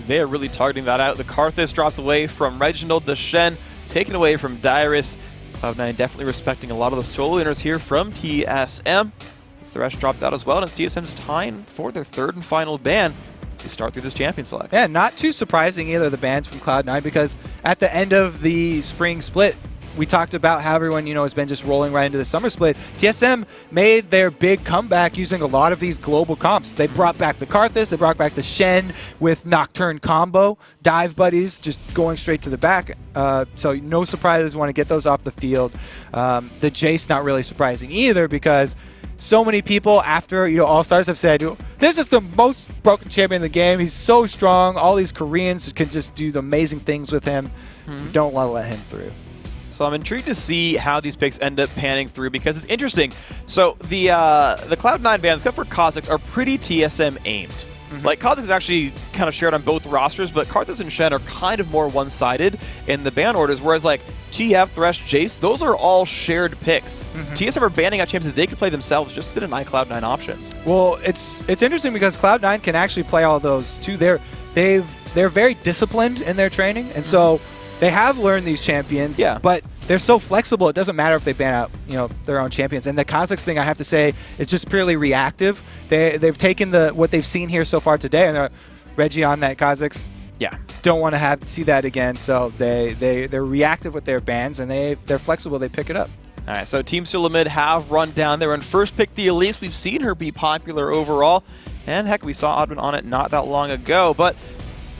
They are really targeting that out. The Karthus dropped away from Reginald, the Shen taken away from Dyrus. Cloud9 definitely respecting a lot of the solo winners here from TSM. Thresh dropped out as well, and it's TSM's time for their third and final ban to start through this champion select. Yeah, not too surprising either, the bans from Cloud9, because at the end of the spring split, we talked about how everyone, has been just rolling right into the summer split. TSM made their big comeback using a lot of these global comps. They brought back the Karthus, they brought back the Shen with Nocturne combo, Dive Buddies just going straight to the back. So no surprises, want to get those off the field. The Jace not really surprising either, because so many people after All-Stars have said, this is the most broken champion in the game. He's so strong. All these Koreans can just do amazing things with him. Don't want to let him through. So I'm intrigued to see how these picks end up panning through, because it's interesting. So the Cloud9 bans, except for Kha'Zix, are pretty TSM aimed. Like, Kha'Zix is actually kind of shared on both rosters, but Karthus and Shen are kind of more one-sided in the ban orders, whereas like TF, Thresh, Jace, those are all shared picks. TSM are banning out champions that they could play themselves just to deny Cloud9 options. Well, it's interesting because Cloud9 can actually play all those too. They're very disciplined in their training, and so they have learned these champions, but they're so flexible, it doesn't matter if they ban out their own champions. And the Kha'Zix thing, I have to say, is just purely reactive. They've taken what they've seen here so far today, and they're Reggie on that Kha'Zix. Don't want to see that again, so they're reactive with their bans, and they're flexible, they pick it up. All right, so Team Solomid have run down there and first picked the Elise. We've seen her be popular overall, and heck, we saw Oddman on it not that long ago, but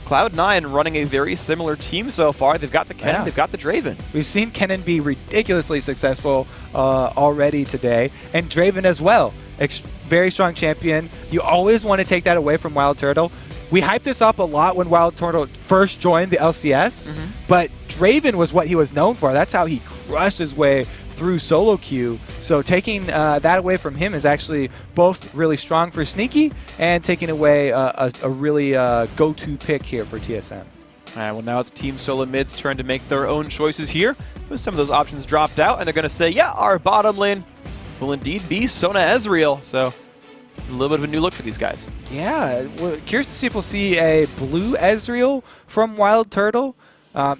Cloud9 running a very similar team so far. They've got the Kennen, they've got the Draven. We've seen Kennen be ridiculously successful already today, and Draven as well. Very strong champion. You always want to take that away from Wild Turtle. We hyped this up a lot when Wild Turtle first joined the LCS, but Draven was what he was known for. That's how he crushed his way through solo queue. So taking that away from him is actually both really strong for Sneaky and taking away a really go-to pick here for TSM. All right, well now it's Team Solomid's turn to make their own choices here. Some of those options dropped out, and they're going to say, yeah, our bottom lane will indeed be Sona Ezreal. So a little bit of a new look for these guys. Yeah, well, curious to see if we'll see a blue Ezreal from Wild Turtle.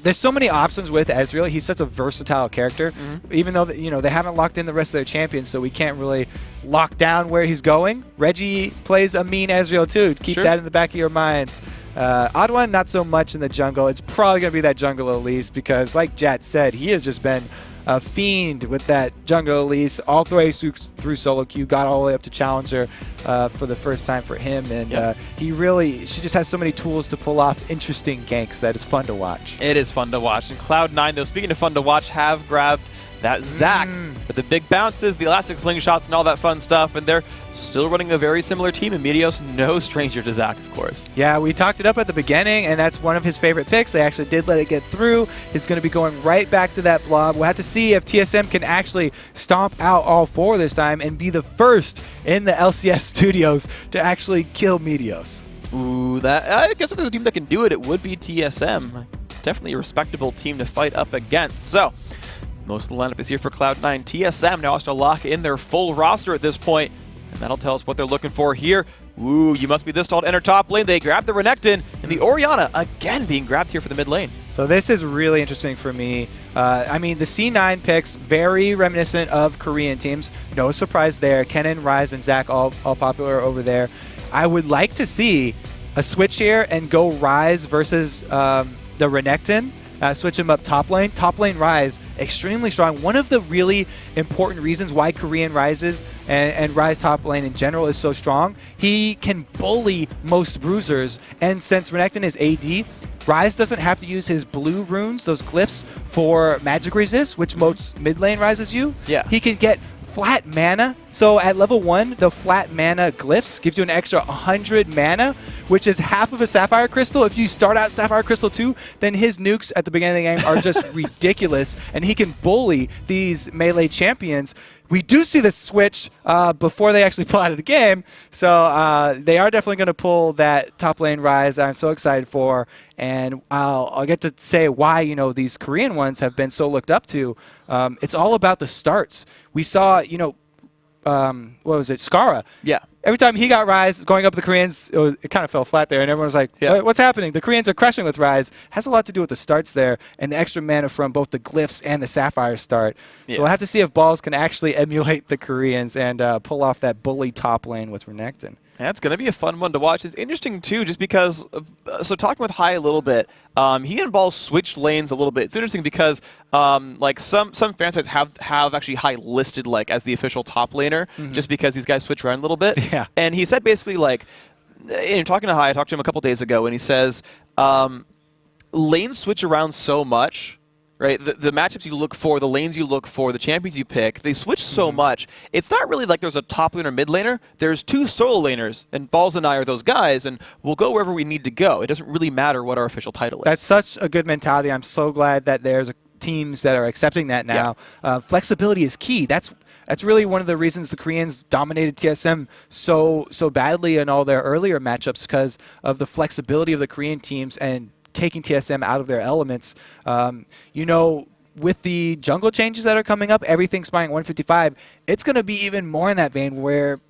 There's so many options with Ezreal. He's such a versatile character. Even though they haven't locked in the rest of their champions, so we can't really lock down where he's going. Reggie plays a mean Ezreal too. Keep that in the back of your minds. Odd1, not so much in the jungle. It's probably going to be that jungle Elise because, like Jat said, he has just been a fiend with that jungle Elise all the way through solo queue, got all the way up to challenger for the first time for him, and she just has so many tools to pull off interesting ganks that it's fun to watch. It is fun to watch. And Cloud9, though, speaking of fun to watch, have grabbed that Zac with the big bounces, the elastic slingshots, and all that fun stuff, and they're still running a very similar team, and Meteos no stranger to Zac, of course. Yeah, we talked it up at the beginning, and that's one of his favorite picks. They actually did let it get through. It's going to be going right back to that blob. We'll have to see if TSM can actually stomp out all four this time and be the first in the LCS studios to actually kill Meteos. Ooh, I guess if there's a team that can do it, it would be TSM. Definitely a respectable team to fight up against. So, most of the lineup is here for Cloud9. TSM now has to lock in their full roster at this point, and that'll tell us what they're looking for here. Ooh, you must be this tall to enter top lane. They grab the Renekton, and the Orianna again being grabbed here for the mid lane. So this is really interesting for me. I mean, the C9 picks, very reminiscent of Korean teams. No surprise there. Kennen, Ryze, and Zac all popular over there. I would like to see a switch here and go Ryze versus the Renekton. Switch him up top lane. Top lane Ryze, extremely strong. One of the really important reasons why Korean Ryzes and Ryze top lane in general is so strong, he can bully most bruisers. And since Renekton is AD, Ryze doesn't have to use his blue runes, those glyphs, for magic resist, which most mid lane Ryzes use. He can get flat mana. So at level 1, the flat mana glyphs gives you an extra 100 mana, which is half of a Sapphire Crystal. If you start out Sapphire Crystal 2, then his nukes at the beginning of the game are just ridiculous, and he can bully these melee champions. We do see the switch before they actually pull out of the game, so they are definitely going to pull that top lane Ryze I'm so excited for, and I'll get to say why these Korean ones have been so looked up to. It's all about the starts. We saw, what was it, Skara? every time he got Rise going up the Koreans, it kind of fell flat there, and everyone was like, what's happening? The Koreans are crushing with Rise. Has a lot to do with the starts there and the extra mana from both the Glyphs and the Sapphire start. So we'll have to see if Balls can actually emulate the Koreans and pull off that bully top lane with Renekton. Yeah, it's going to be a fun one to watch. It's interesting, too, just because, so talking with Hai a little bit, he and Balls switched lanes a little bit. It's interesting because, like, some fan sites have actually Hai listed, like, as the official top laner, just because these guys switch around a little bit. Yeah. And he said basically, like, talking to Hai, I talked to him a couple days ago, and he says, lanes switch around so much. Right, the matchups you look for, the lanes you look for, the champions you pick, they switch so much. It's not really like there's a top laner, mid laner. There's two solo laners, and Balls and I are those guys, and we'll go wherever we need to go. It doesn't really matter what our official title is. That's such a good mentality. I'm so glad that there's teams that are accepting that now. Yeah. Flexibility is key. That's really one of the reasons the Koreans dominated TSM so badly in all their earlier matchups, because of the flexibility of the Korean teams and taking TSM out of their elements. You know, with the jungle changes that are coming up, everything's buying 155. It's going to be even more in that vein where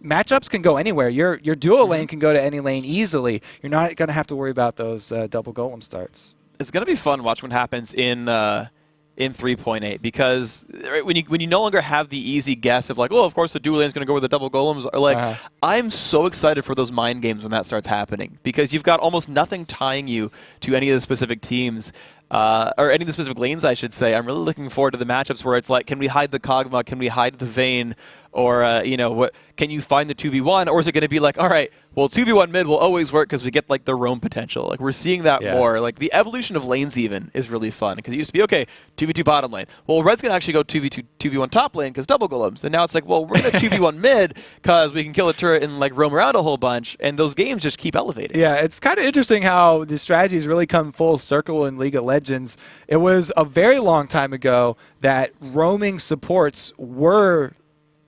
matchups can go anywhere. Your dual lane can go to any lane easily. You're not going to have to worry about those double golem starts. It's going to be fun watching what happens in 3.8, because when you no longer have the easy guess of like, oh, of course the dual lane is going to go where the double golems are, like, I'm so excited for those mind games when that starts happening, because you've got almost nothing tying you to any of the specific teams, or any of the specific lanes, I should say. I'm really looking forward to the matchups where it's like, can we hide the Kog'Maw, can we hide the Vayne, or you know, what can you find the 2v1, or is it going to be like, all right, well, 2v1 mid will always work because we get like the roam potential. Like, we're seeing that more. Like, the evolution of lanes even is really fun, because it used to be, okay, 2v2 bottom lane. Well, Red's going to actually go 2v1 top lane because double golems. And now it's like, well, we're going to 2v1 mid because we can kill a turret and like roam around a whole bunch. And those games just keep elevating. Yeah, it's kind of interesting how the strategies really come full circle in League of Legends. It was a very long time ago that roaming supports were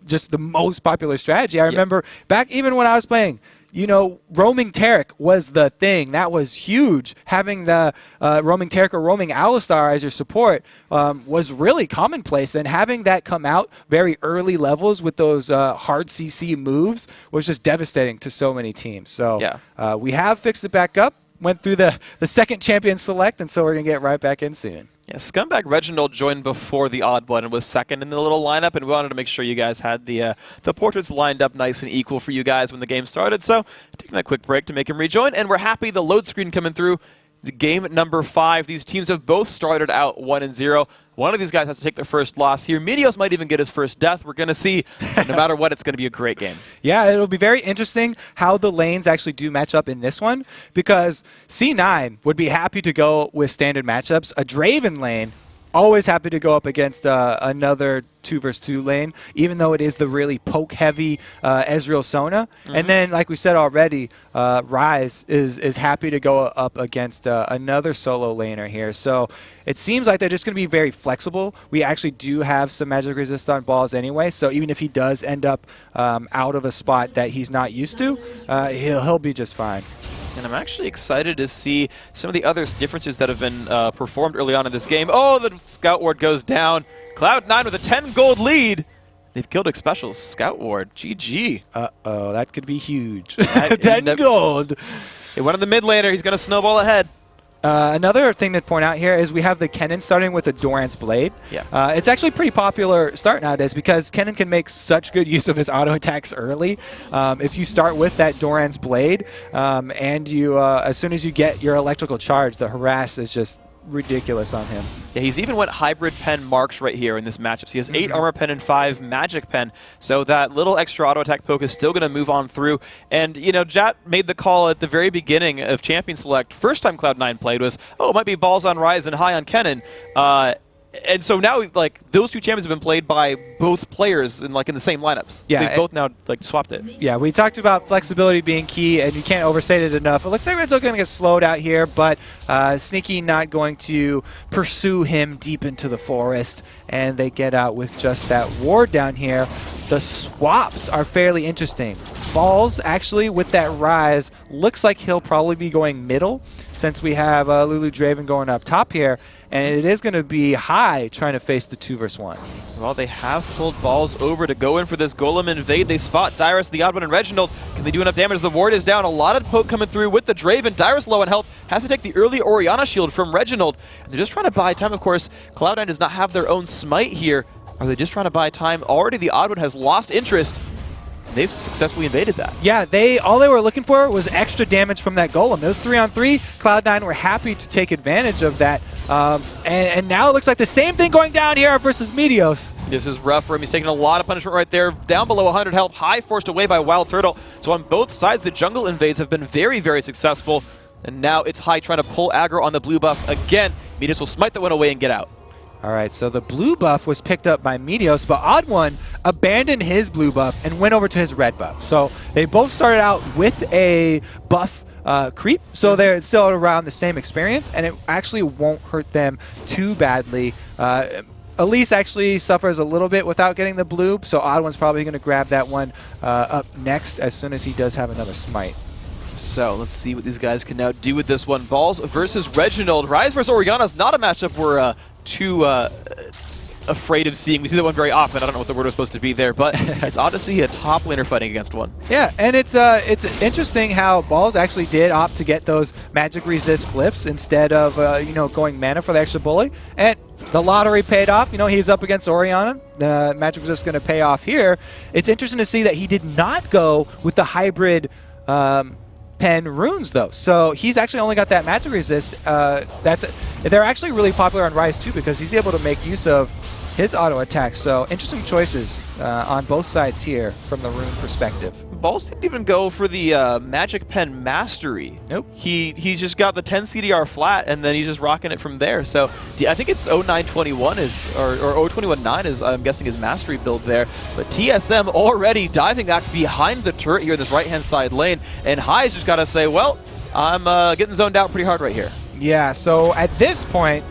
just the most popular strategy. I remember back even when I was playing, you know, roaming Taric was the thing. That was huge. Having the roaming Taric or roaming Alistar as your support was really commonplace, and having that come out very early levels with those hard CC moves was just devastating to so many teams. So we have fixed it back up, went through the second champion select, and so we're going to get right back in soon. Yeah, Scumbag Reginald joined before the odd one and was second in the little lineup, and we wanted to make sure you guys had the portraits lined up nice and equal for you guys when the game started. So taking that quick break to make him rejoin, and we're happy the load screen coming through. The game number 5. These teams have both started out 1-0. One of these guys has to take their first loss here. Meteos might even get his first death. We're going to see. No matter what, it's going to be a great game. Yeah, it'll be very interesting how the lanes actually do match up in this one, because C9 would be happy to go with standard matchups. A Draven lane, always happy to go up against another 2v2 lane, even though it is the really poke-heavy Ezreal Sona. And then, like we said already, Rise is happy to go up against another solo laner here. So it seems like they're just going to be very flexible. We actually do have some magic resist on Balls anyway, so even if he does end up out of a spot that he's not used to, he'll be just fine. And I'm actually excited to see some of the other differences that have been performed early on in this game. Oh, the Scout Ward goes down. Cloud9 with a 10 gold lead. They've killed a special Scout Ward. GG. Uh-oh, that could be huge. 10 gold. He went on the mid laner. He's going to snowball ahead. Another thing to point out here is we have the Kennen starting with the Doran's Blade. It's actually a pretty popular start nowadays because Kennen can make such good use of his auto attacks early. If you start with that Doran's Blade and you, as soon as you get your electrical charge, the harass is just ridiculous on him. Yeah, he's even went hybrid pen marks right here in this matchup. So he has 8 armor pen and 5 magic pen. So that little extra auto attack poke is still going to move on through. And, you know, Jat made the call at the very beginning of Champion Select. First time Cloud9 played was, oh, it might be Balls on Rise and High on Kennen. And so now, like, those two champions have been played by both players in the same lineups. Yeah, they've both now swapped it. Yeah, we talked about flexibility being key, and you can't overstate it enough. It looks like Red's going to get slowed out here, but Sneaky not going to pursue him deep into the forest, and they get out with just that ward down here. The swaps are fairly interesting. Balls, actually, with that Rise, looks like he'll probably be going middle. since we have Lulu Draven going up top here, and it is going to be High trying to face the 2 versus 1. Well, they have pulled balls over to go in for this Golem invade. They spot Dyrus, the odd one, and Reginald. Can they do enough damage? The ward is down. A lot of poke coming through with the Draven. Dyrus low on health. Has to take the early Orianna shield from Reginald. And they're just trying to buy time. Of course, Cloud9 does not have their own smite here. Are they just trying to buy time? Already the odd one has lost interest. They've successfully invaded that. Yeah, all they were looking for was extra damage from that Golem. Those 3-on-3, Cloud9 were happy to take advantage of that. And now it looks like the same thing going down here versus Meteos. This is rough for him. He's taking a lot of punishment right there. Down below 100 health, High forced away by Wild Turtle. So on both sides, the jungle invades have been very, very successful. And now it's High trying to pull aggro on the blue buff again. Meteos will smite that one away and get out. All right, so the blue buff was picked up by Meteos, but Odd One abandoned his blue buff and went over to his red buff. So they both started out with a buff creep, so they're still around the same experience, and it actually won't hurt them too badly. Elise actually suffers a little bit without getting the blue, so Odd One's probably going to grab that one up next as soon as he does have another smite. So let's see what these guys can now do with this one. Balls versus Reginald. Rise versus Orianna is not a matchup we're too afraid of seeing. We see that one very often. I don't know what the word was supposed to be there, but it's odd to see a top laner fighting against one. Yeah, and it's interesting how Balls actually did opt to get those magic resist glyphs instead of going mana for the extra bully. And the lottery paid off. He's up against Orianna. The magic resist is going to pay off here. It's interesting to see that he did not go with the hybrid pen runes though, so he's actually only got that magic resist. They're actually really popular on Rise too because he's able to make use of his auto attack. So interesting choices on both sides here from the rune perspective. Balls didn't even go for the Magic Pen Mastery. Nope. He's just got the 10 CDR flat, and then he's just rocking it from there. So I think it's 0921 or 0219 is, I'm guessing, his Mastery build there. But TSM already diving back behind the turret here in this right-hand side lane, and High's just got to say, well, I'm getting zoned out pretty hard right here. Yeah, so at this point,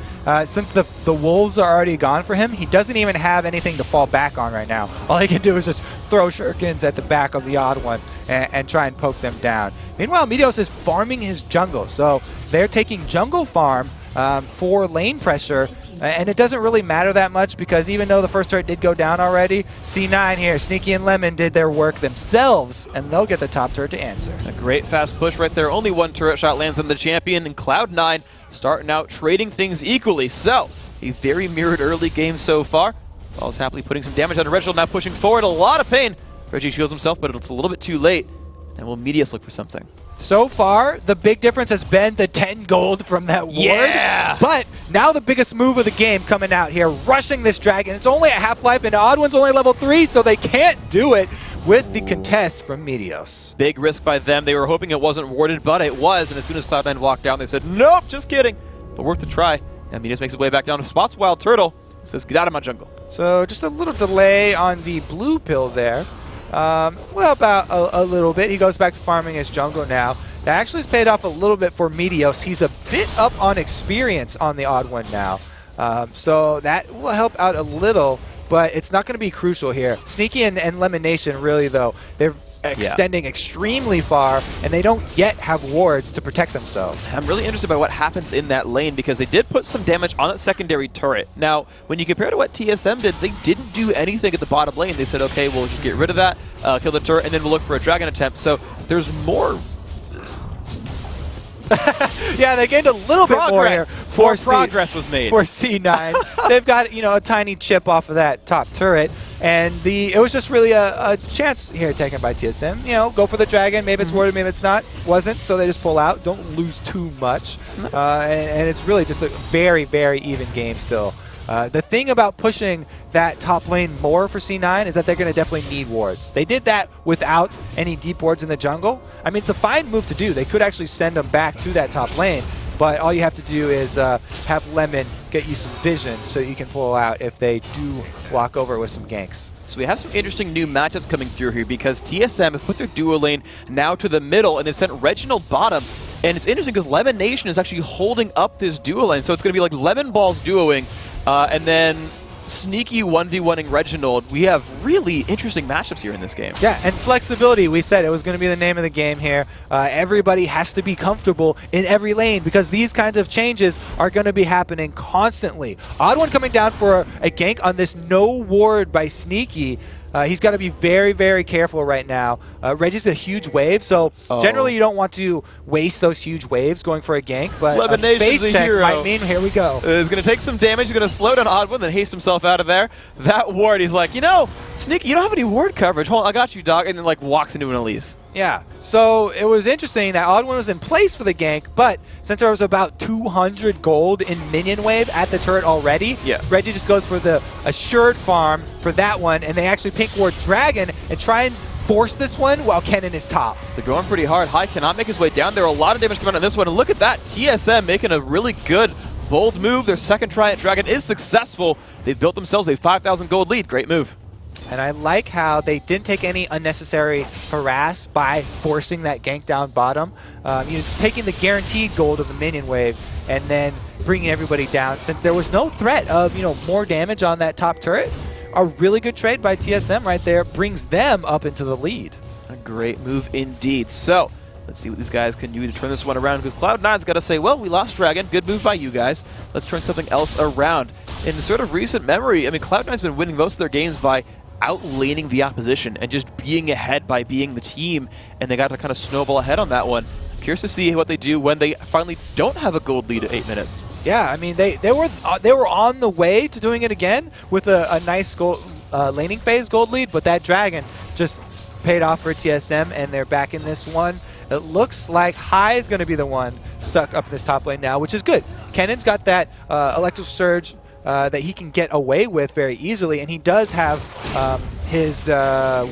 since the wolves are already gone for him, he doesn't even have anything to fall back on right now. All he can do is just throw shurikens at the back of the odd one and try and poke them down. Meanwhile, Meteos is farming his jungle, so they're taking jungle farm for lane pressure, and it doesn't really matter that much because even though the first turret did go down already, C9 here, Sneaky and Lemon did their work themselves, and they'll get the top turret to answer. A great fast push right there. Only one turret shot lands on the champion, and Cloud9 starting out trading things equally. So, a very mirrored early game so far. Ball's happily putting some damage on Reginald, now pushing forward. A lot of pain. Reggie shields himself, but it's a little bit too late. And will Meteos look for something? So far, the big difference has been the 10 gold from that ward. Yeah! But now the biggest move of the game coming out here, rushing this dragon. It's only at half-life, and Odd One's only level 3, so they can't do it with the contest from Meteos. Big risk by them. They were hoping it wasn't warded, but it was. And as soon as Cloud9 walked down, they said, nope, just kidding. But worth a try. And Meteos makes his way back down, spots Wild Turtle, says, get out of my jungle. So just a little delay on the blue pill there. Will help out a little bit. He goes back to farming his jungle now. That actually has paid off a little bit for Meteos. He's a bit up on experience on the odd one now. So that will help out a little, but it's not going to be crucial here. Sneaky and Lemon Nation, really, though, they're extending extremely far, and they don't yet have wards to protect themselves. I'm really interested by what happens in that lane because they did put some damage on that secondary turret. Now, when you compare to what TSM did, they didn't do anything at the bottom lane. They said, okay, we'll just get rid of that, kill the turret, and then we'll look for a dragon attempt. So there's more. Yeah, they gained a little bit more here. Progress was made. For C9. They've got, a tiny chip off of that top turret. And it was just really a chance here taken by TSM. Go for the dragon. Maybe it's worded, maybe it's not. Wasn't, so they just pull out. Don't lose too much. And it's really just a very, very even game still. The thing about pushing that top lane more for C9 is that they're going to definitely need wards. They did that without any deep wards in the jungle. I mean, it's a fine move to do. They could actually send them back to that top lane, but all you have to do is have Lemon get you some vision so that you can pull out if they do walk over with some ganks. So we have some interesting new matchups coming through here because TSM have put their duo lane now to the middle and they've sent Reginald bottom. And it's interesting because Lemon Nation is actually holding up this duo lane. So it's going to be like Lemon Balls duoing and then sneaky 1v1ing Reginald, we have really interesting matchups here in this game. Yeah, and flexibility. We said it was going to be the name of the game here. Everybody has to be comfortable in every lane because these kinds of changes are going to be happening constantly. Odd One coming down for a gank on this no ward by Sneaky. He's got to be very, very careful right now. Reggie's a huge wave, so generally you don't want to waste those huge waves going for a gank, but a face check might mean here we go. He's going to take some damage, he's going to slow down Odd One, then haste himself out of there. That ward, he's like, you know, Sneaky, you don't have any ward coverage. Hold on, I got you, dog, and then like walks into an Elise. Yeah, so it was interesting that Odd One was in place for the gank, but since there was about 200 gold in minion wave at the turret already, Reggie just goes for the assured farm for that one, and they actually pink ward Dragon and try and force this one while Kennen is top. They're going pretty hard. High cannot make his way down. There are a lot of damage coming on this one, and look at that. TSM making a really good, bold move. Their second try at Dragon is successful. They've built themselves a 5,000 gold lead. Great move. And I like how they didn't take any unnecessary harass by forcing that gank down bottom. It's taking the guaranteed gold of the minion wave and then bringing everybody down. Since there was no threat of more damage on that top turret, a really good trade by TSM right there brings them up into the lead. A great move indeed. So let's see what these guys can do to turn this one around, because Cloud9's got to say, well, we lost Dragon. Good move by you guys. Let's turn something else around. In sort of recent memory, I mean, Cloud9's been winning most of their games by outlaning the opposition and just being ahead by being the team, and they got to kind of snowball ahead on that one. Curious to see what they do when they finally don't have a gold lead at 8 minutes. Yeah, I mean, they were on the way to doing it again with a nice gold, laning phase gold lead, but that Dragon just paid off for TSM, and they're back in this one. It looks like High is going to be the one stuck up in this top lane now, which is good. Kennen's got that Electro Surge that he can get away with very easily, and he does have his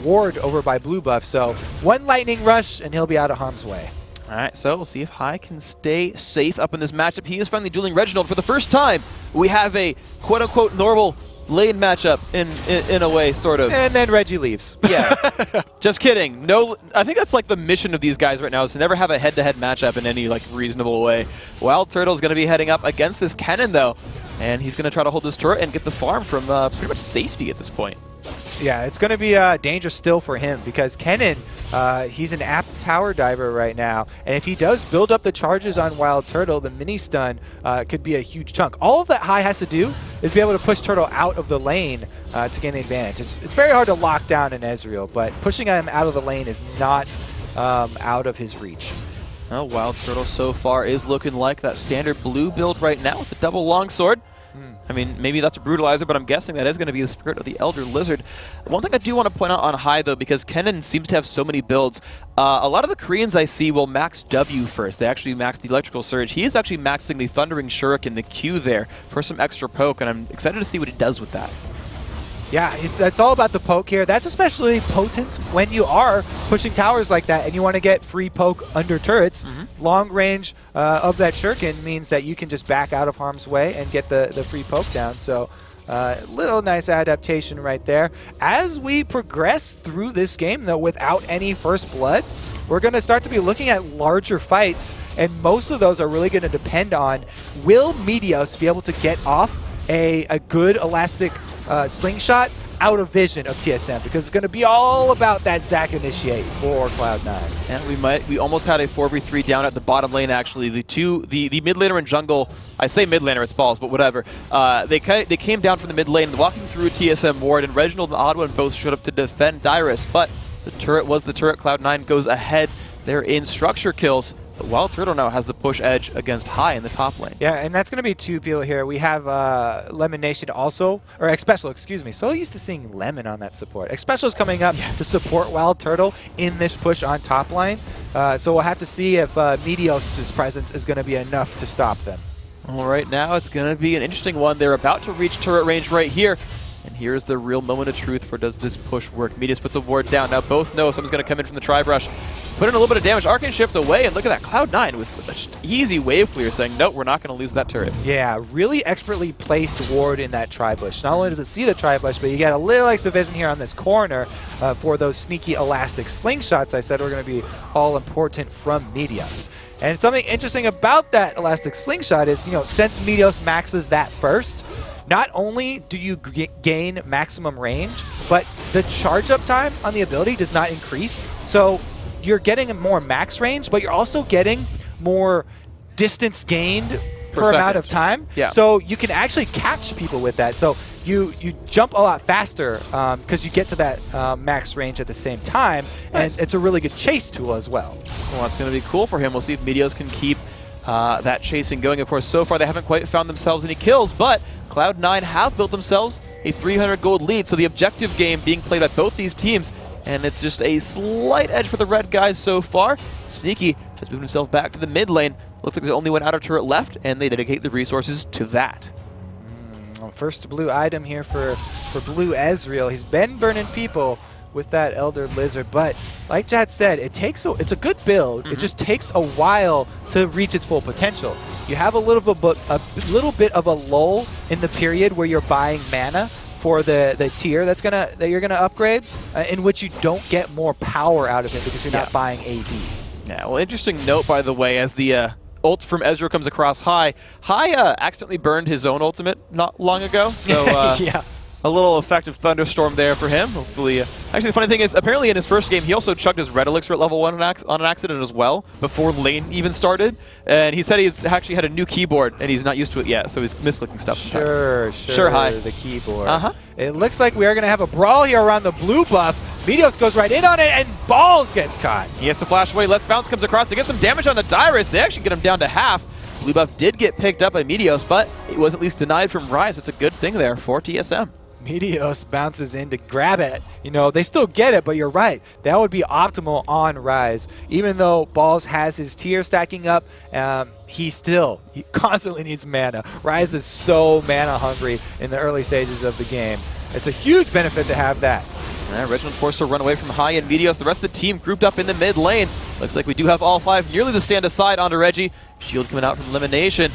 ward over by Blue Buff, so one Lightning Rush and he'll be out of harm's way. All right, so we'll see if High can stay safe up in this matchup. He is finally dueling Reginald for the first time. We have a quote-unquote normal lane matchup in a way, sort of. And then Reggie leaves. Yeah, just kidding. No, I think that's like the mission of these guys right now, is to never have a head-to-head matchup in any like reasonable way. Wild Turtle's going to be heading up against this Kennen though, and he's going to try to hold this turret and get the farm from pretty much safety at this point. Yeah, it's going to be dangerous still for him because Kennen, he's an apt tower diver right now, and if he does build up the charges on Wild Turtle, the mini stun could be a huge chunk. All of that High has to do is be able to push Turtle out of the lane to gain the advantage. It's very hard to lock down an Ezreal, but pushing him out of the lane is not out of his reach. Well, Wild Turtle so far is looking like that standard blue build right now with the double longsword. I mean, maybe that's a brutalizer, but I'm guessing that is going to be the spirit of the Elder Lizard. One thing I do want to point out on High, though, because Kennen seems to have so many builds, a lot of the Koreans I see will max W first. They actually max the Electrical Surge. He is actually maxing the Thundering Shuriken, the Q there, for some extra poke, and I'm excited to see what he does with that. Yeah, it's all about the poke here. That's especially potent when you are pushing towers like that and you want to get free poke under turrets. Long range of that Shuriken means that you can just back out of harm's way and get the free poke down. So little nice adaptation right there. As we progress through this game, though, without any first blood, we're going to start to be looking at larger fights, and most of those are really going to depend on, will Meteos be able to get off a good elastic slingshot out of vision of TSM, because it's going to be all about that Zac initiate for Cloud9. And we almost had a 4v3 down at the bottom lane, actually. The mid laner and jungle, I say mid laner, it's balls, but whatever. They came down from the mid lane, walking through a TSM ward, and Reginald and Odd One both showed up to defend Dyrus, but the turret was the turret. Cloud9 goes ahead. They're in structure kills. But Wild Turtle now has the push edge against High in the top lane. Yeah, and that's going to be two people here. We have Lemon Nation also, or Xpecial, excuse me. So used to seeing Lemon on that support. Xpecial is coming up to support Wild Turtle in this push on top line. So we'll have to see if Meteos' presence is going to be enough to stop them. All right, now it's going to be an interesting one. They're about to reach turret range right here. And here's the real moment of truth for does this push work. Meteos puts a ward down. Now both know someone's going to come in from the Tri-Brush. Put in a little bit of damage. Arcane Shift away, and look at that. Cloud9 with just easy wave clear saying, nope, we're not going to lose that turret. Yeah, really expertly placed ward in that Tri-Bush. Not only does it see the Tri-Bush, but you get a little extra vision here on this corner for those sneaky elastic slingshots I said were going to be all important from Meteos. And something interesting about that elastic slingshot is, since Meteos maxes that first, not only do you gain maximum range, but the charge up time on the ability does not increase. So you're getting a more max range, but you're also getting more distance gained per amount of time. Yeah. So you can actually catch people with that. So you jump a lot faster because you get to that max range at the same time. Nice. And it's a really good chase tool as well. Well, that's going to be cool for him. We'll see if Meteos can keep that chasing going. Of course, so far they haven't quite found themselves any kills, but Cloud9 have built themselves a 300 gold lead. So the objective game being played by both these teams, and it's just a slight edge for the red guys so far. Sneaky has moved himself back to the mid lane. Looks like there's only one outer turret left, and they dedicate the resources to that. Well, first blue item here for blue Ezreal. He's been burning people with that Elder Lizard, but like Jad said, it's a good build. It just takes a while to reach its full potential. You have a little bit of a lull in the period where you're buying mana for the tier that you're gonna upgrade, in which you don't get more power out of it because you're not buying AD. Yeah, well, interesting note, by the way, as the ult from Ezreal comes across High accidentally burned his own ultimate not long ago, so yeah. A little effective thunderstorm there for him. Hopefully, actually, the funny thing is, apparently in his first game, he also chugged his red elixir at level 1 on an accident as well, before lane even started. And he said he's actually had a new keyboard, and he's not used to it yet, so he's misclicking stuff sometimes. Sure, High. the keyboard. It looks like we are going to have a brawl here around the blue buff. Meteos goes right in on it, and Balls gets caught. He has to flash away. Let's Bounce comes across to get some damage on the Dyrus. They actually get him down to half. Blue buff did get picked up by Meteos, but it was at least denied from Rise. It's a good thing there for TSM. Meteos bounces in to grab it. You know, they still get it, but you're right. That would be optimal on Rise. Even though Balls has his tier stacking up, he constantly needs mana. Rise is so mana hungry in the early stages of the game. It's a huge benefit to have that. Reginald forced to run away from High and Meteos. The rest of the team grouped up in the mid lane. Looks like we do have all 5 nearly to stand aside onto Reggie. Shield coming out from elimination.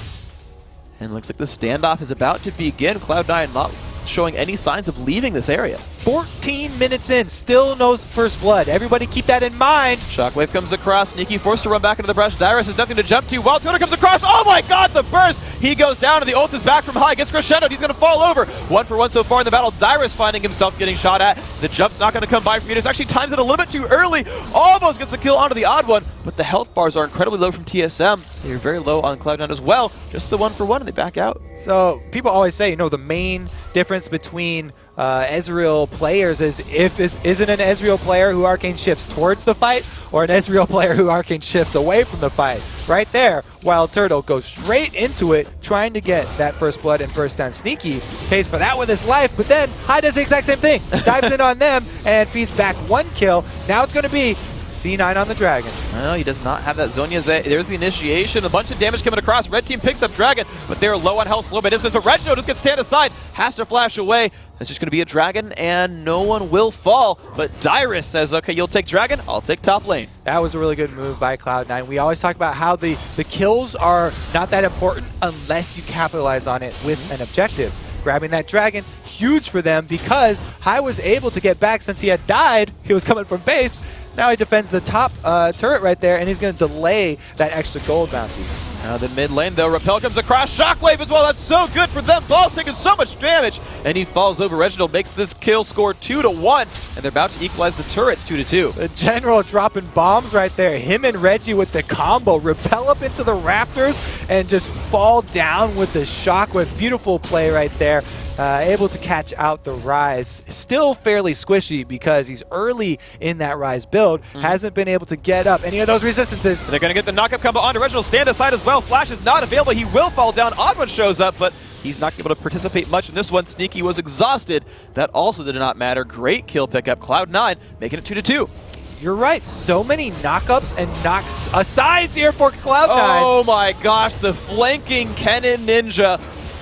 And looks like the standoff is about to begin. Cloud9 not showing any signs of leaving this area. 14 minutes in, still no first blood. Everybody keep that in mind. Shockwave comes across, Sneaky forced to run back into the brush. Dyrus has nothing to jump to. Wild Tuna comes across, oh my god, the burst! He goes down and the ult is back from High, gets crescendoed, he's gonna fall over. 1 for 1 so far in the battle. Dyrus finding himself getting shot at. The jump's not gonna come by from Meteos. Actually times it a little bit too early. Almost gets the kill onto the odd one, but the health bars are incredibly low from TSM. They're very low on Cloud9 as well. Just the 1 for 1 and they back out. So people always say, you know, the main difference between Ezreal players is isn't an Ezreal player who Arcane shifts towards the fight or an Ezreal player who Arcane shifts away from the fight. Right there, Wild Turtle goes straight into it, trying to get that first blood and burst down. Sneaky pays for that with his life, but then High does the exact same thing. Dives in on them and feeds back 1 kill. Now it's going to be C9 on the Dragon. Well, he does not have that Zhonya. There's the initiation. A bunch of damage coming across. Red team picks up Dragon, but they're low on health, low by distance. But Reginald just gets stand aside, has to flash away. It's just going to be a Dragon, and no one will fall. But Dyrus says, okay, you'll take Dragon, I'll take top lane. That was a really good move by Cloud9. We always talk about how the kills are not that important unless you capitalize on it with an objective. Grabbing that Dragon, huge for them because High was able to get back since he had died. He was coming from base. Now he defends the top turret right there, and he's going to delay that extra gold bounty. Now the mid lane, though, Repel comes across, Shockwave as well. That's so good for them. Ball's taking so much damage, and he falls over. Reginald makes this kill score 2-1, and they're about to equalize the turrets 2-2. The General dropping bombs right there. Him and Reggie with the combo. Repel up into the Raptors and just fall down with the Shockwave. Beautiful play right there. Able to catch out the Rise. Still fairly squishy because he's early in that Rise build. Hasn't been able to get up any of those resistances. They're going to get the knockup combo onto Reginald. Stand aside as well. Flash is not available. He will fall down. Oddone shows up, but he's not able to participate much in this one. Sneaky was exhausted. That also did not matter. Great kill pickup. Cloud9 making it 2-2. You're right. So many knockups and knocks-asides here for Cloud9. Oh my gosh, the flanking Kennen Ninja.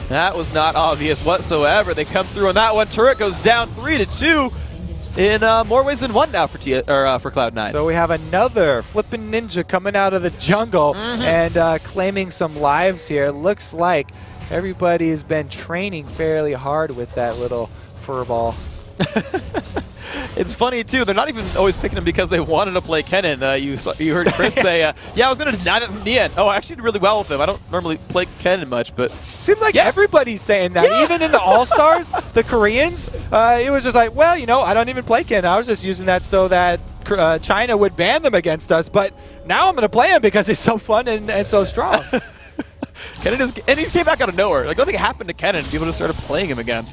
That was not obvious whatsoever. They come through on that one. Turret goes down 3-2 in more ways than one now for Cloud9. So we have another flipping ninja coming out of the jungle and claiming some lives here. Looks like everybody has been training fairly hard with that little furball. It's funny, too. They're not even always picking him because they wanted to play Kennen. You heard Chris say, yeah, I was going to deny that from the end. Oh, I actually did really well with him. I don't normally play Kennen much, but... Seems like everybody's saying that. Yeah. Even in the All-Stars, the Koreans, it was just like, well, you know, I don't even play Kennen. I was just using that so that China would ban them against us. But now I'm going to play him because he's so fun and so strong. Kennen is, and he came back out of nowhere. Like, nothing happened to Kennen. People just started playing him again.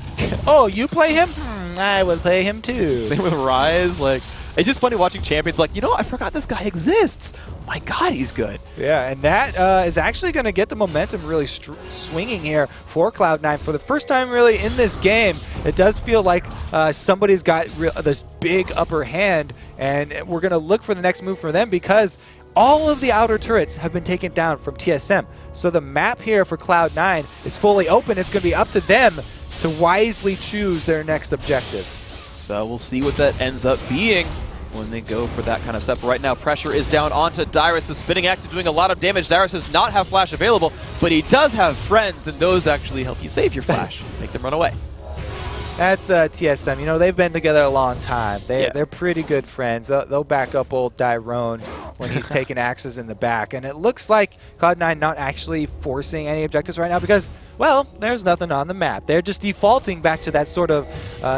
Oh, you play him? I will play him too. Same with Rise. Like, it's just funny watching champions. Like, you know, I forgot this guy exists. My God, he's good. Yeah, and that is actually going to get the momentum really swinging here for Cloud9 for the first time really in this game. It does feel like somebody's got this big upper hand, and we're going to look for the next move for them because all of the outer turrets have been taken down from TSM. So the map here for Cloud9 is fully open. It's going to be up to them to wisely choose their next objective. So we'll see what that ends up being when they go for that kind of step. Right now, pressure is down onto Dyrus. The spinning axe is doing a lot of damage. Dyrus does not have flash available, but he does have friends, and those actually help you save your flash, make them run away. That's TSM. You know, they've been together a long time. They're pretty good friends. They'll back up old Dyrone when he's taking axes in the back. And it looks like Cloud9 not actually forcing any objectives right now because, well, there's nothing on the map. They're just defaulting back to that sort of,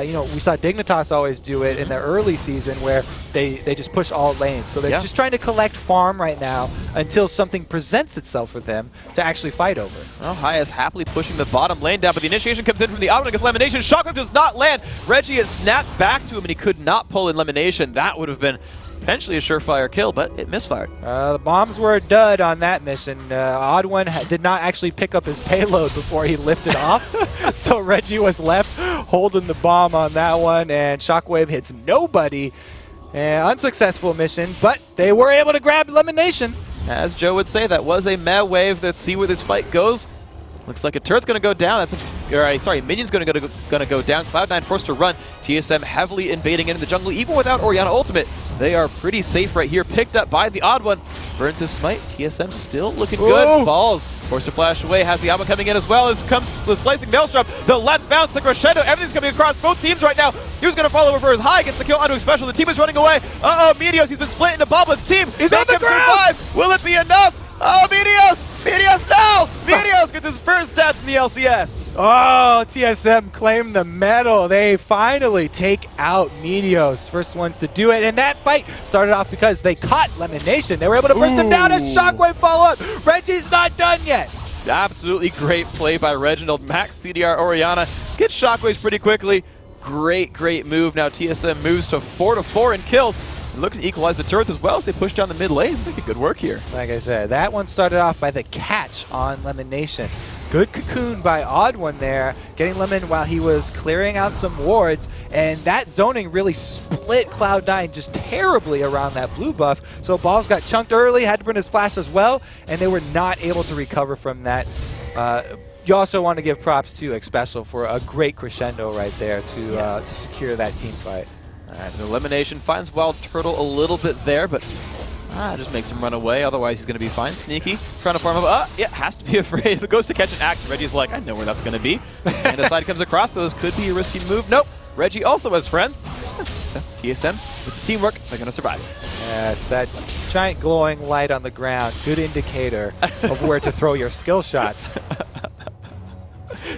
you know, we saw Dignitas always do it in the early season where they just push all lanes. So they're just trying to collect farm right now until something presents itself for them to actually fight over. Well, Haya is happily pushing the bottom lane down, but the initiation comes in from the Omnigus Elimination. Shockwave does not land. Reggie has snapped back to him, and he could not pull Elimination. That would have been potentially a surefire kill, but it misfired. The bombs were a dud on that mission. Odd1 did not actually pick up his payload before he lifted off, so Reggie was left holding the bomb on that one, and Shockwave hits nobody. Unsuccessful mission, but they were able to grab Elimination. As Joe would say, that was a meh wave. Let's see where this fight goes. Looks like a turret's going to go down. Minion's going to go down. Cloud9 forced to run. TSM heavily invading into the jungle. Even without Orianna ultimate, they are pretty safe right here. Picked up by the odd one. Burns his smite. TSM still looking good. Balls forced to flash away. Has the Alba coming in as well. As comes the slicing Maelstrom. The Let's Bounce, the crescendo. Everything's coming across both teams right now. He was going to fall over for his high. Gets the kill onto his special. The team is running away. Uh-oh, Meteos. He's been split into Boblet's team. He's on the ground. Survive. Will it be enough? Oh, Meteos! Meteos now! Meteos gets his first death in the LCS. Oh, TSM claimed the medal. They finally take out Meteos. First ones to do it. And that fight started off because they caught Elimination. They were able to burst him down as Shockwave follow up. Reggie's not done yet. Absolutely great play by Reginald. Max CDR Orianna gets Shockwaves pretty quickly. Great move. Now TSM moves to 4-4 in kills. Looking to equalize the turrets as well as they push down the mid lane. Making good work here. Like I said, that one started off by the catch on Elimination. Good cocoon by Odd1 there, getting Lemon while he was clearing out some wards, and that zoning really split Cloud9 just terribly around that blue buff. So Balls got chunked early, had to burn his flash as well, and they were not able to recover from that. You also want to give props to Xpecial for a great crescendo right there to secure that team fight. Alright, so Elimination finds Wild Turtle a little bit there, but just makes him run away. Otherwise, he's going to be fine. Sneaky, trying to farm up. Has to be afraid. It goes to catch an axe. Reggie's like, I know where that's going to be. And the side comes across. Those could be a risky move. Nope. Reggie also has friends. So TSM, with the teamwork, they're going to survive. Yes, that giant glowing light on the ground. Good indicator of where to throw your skill shots.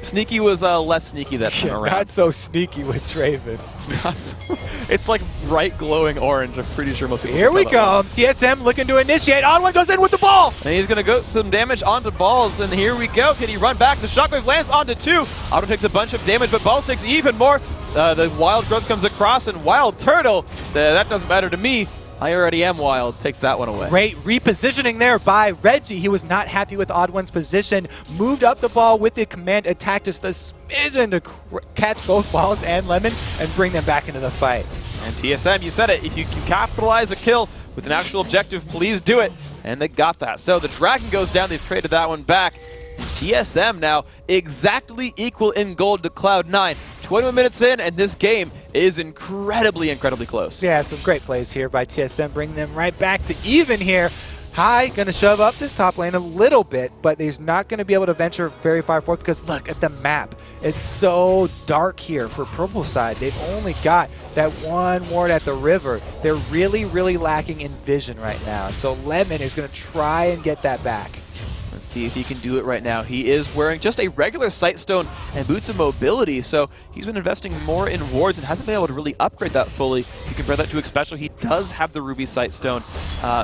Sneaky was less sneaky that time around. Not so sneaky with Draven. It's like bright glowing orange. I'm pretty sure most people. Here we go. TSM looking to initiate. Odd1 goes in with the ball. And he's going to go some damage onto Balls. And here we go. Can he run back? The Shockwave lands onto 2. Odd1 takes a bunch of damage, but Balls takes even more. The Wild Growth comes across, and Wild Turtle says, that doesn't matter to me. I already am wild. Takes that one away. Great repositioning there by Reggie. He was not happy with Odd1's position. Moved up the ball with the command attack just a smidgen to catch both Balls and Lemon and bring them back into the fight. And TSM, you said it. If you can capitalize a kill with an actual objective, please do it. And they got that. So the Dragon goes down. They've traded that one back. And TSM now exactly equal in gold to Cloud9. 21 minutes in, and this game is incredibly close. Yeah, some great plays here by TSM, bringing them right back to even here. High going to shove up this top lane a little bit, but he's not going to be able to venture very far forth because look at the map. It's so dark here for purple side. They've only got that one ward at the river. They're really, really lacking in vision right now. And so Lemon is going to try and get that back. Let's see if he can do it right now. He is wearing just a regular Sight Stone and Boots of Mobility, so he's been investing more in wards and hasn't been able to really upgrade that fully. You compare that to a special, he does have the Ruby Sight Stone,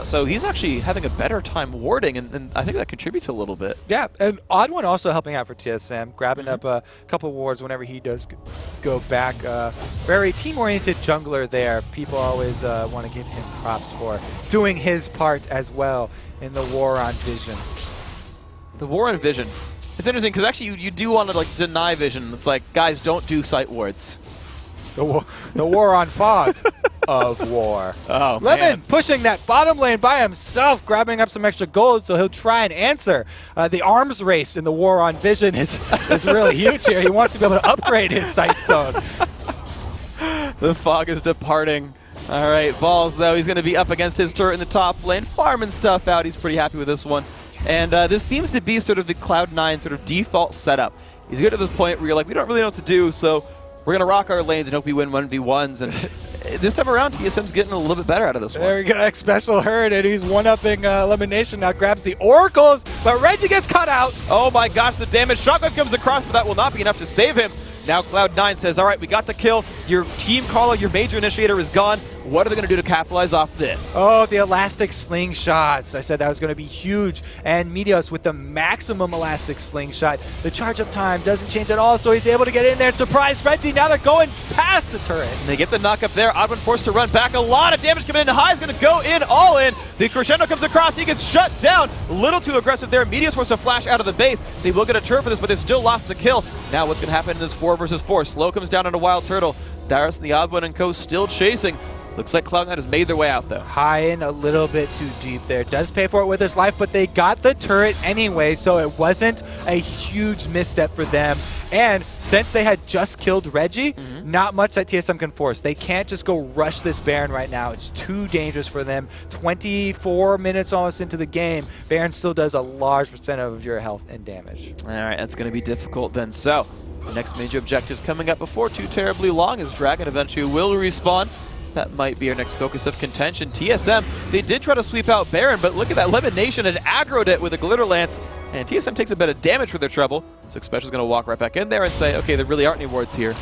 so he's actually having a better time warding, and I think that contributes a little bit. Yeah, and Odd1 also helping out for TSM, grabbing up a couple of wards whenever he does go back. Very team-oriented jungler there. People always want to give him props for doing his part as well in the war on vision. The war on vision. It's interesting because actually you do want to like deny vision. It's like, guys, don't do sight wards. The war on fog of war. Oh, Lemon man. pushing that bottom lane by himself, grabbing up some extra gold, so he'll try and answer. The arms race in the war on vision is really huge here. He wants to be able to upgrade his sight stone. The fog is departing. All right, Balls, though, he's going to be up against his turret in the top lane, farming stuff out. He's pretty happy with this one. And this seems to be sort of the Cloud9 sort of default setup. He's good to this point where you're like, we don't really know what to do, so we're going to rock our lanes and hope we win 1v1s. And this time around, TSM's getting a little bit better out of this one. There we go, Special Herd, and he's one-upping Elimination. Now grabs the Oracles, but Reggie gets cut out. Oh my gosh, the damage. Shockwave comes across, but that will not be enough to save him. Now Cloud9 says, all right, we got the kill. Your team caller, your major initiator is gone. What are they going to do to capitalize off this? Oh, the elastic slingshots. I said that was going to be huge. And Meteos with the maximum elastic slingshot. The charge up time doesn't change at all, so he's able to get in there and surprise Reggie. Now they're going past the turret. And they get the knock up there. Odd1 forced to run back. A lot of damage coming in. High is going to go in, all in. The crescendo comes across. He gets shut down. A little too aggressive there. Meteos forced to flash out of the base. They will get a turret for this, but they've still lost the kill. Now what's going to happen in this 4 versus 4? Slow comes down on a Wild Turtle. Darius and the Odd1 and co still chasing. Looks like Cloud9 has made their way out, though. High in a little bit too deep there. Does pay for it with his life, but they got the turret anyway, so it wasn't a huge misstep for them. And since they had just killed Reggie, not much that TSM can force. They can't just go rush this Baron right now. It's too dangerous for them. 24 minutes almost into the game. Baron still does a large percent of your health and damage. All right, that's going to be difficult then. So, the next major objectives coming up before too terribly long as Dragon eventually will respawn. That might be our next focus of contention. TSM, they did try to sweep out Baron, but look at that. Lemon Nation had aggroed it with a Glitter Lance, and TSM takes a bit of damage for their trouble. So Special's going to walk right back in there and say, okay, there really aren't any wards here.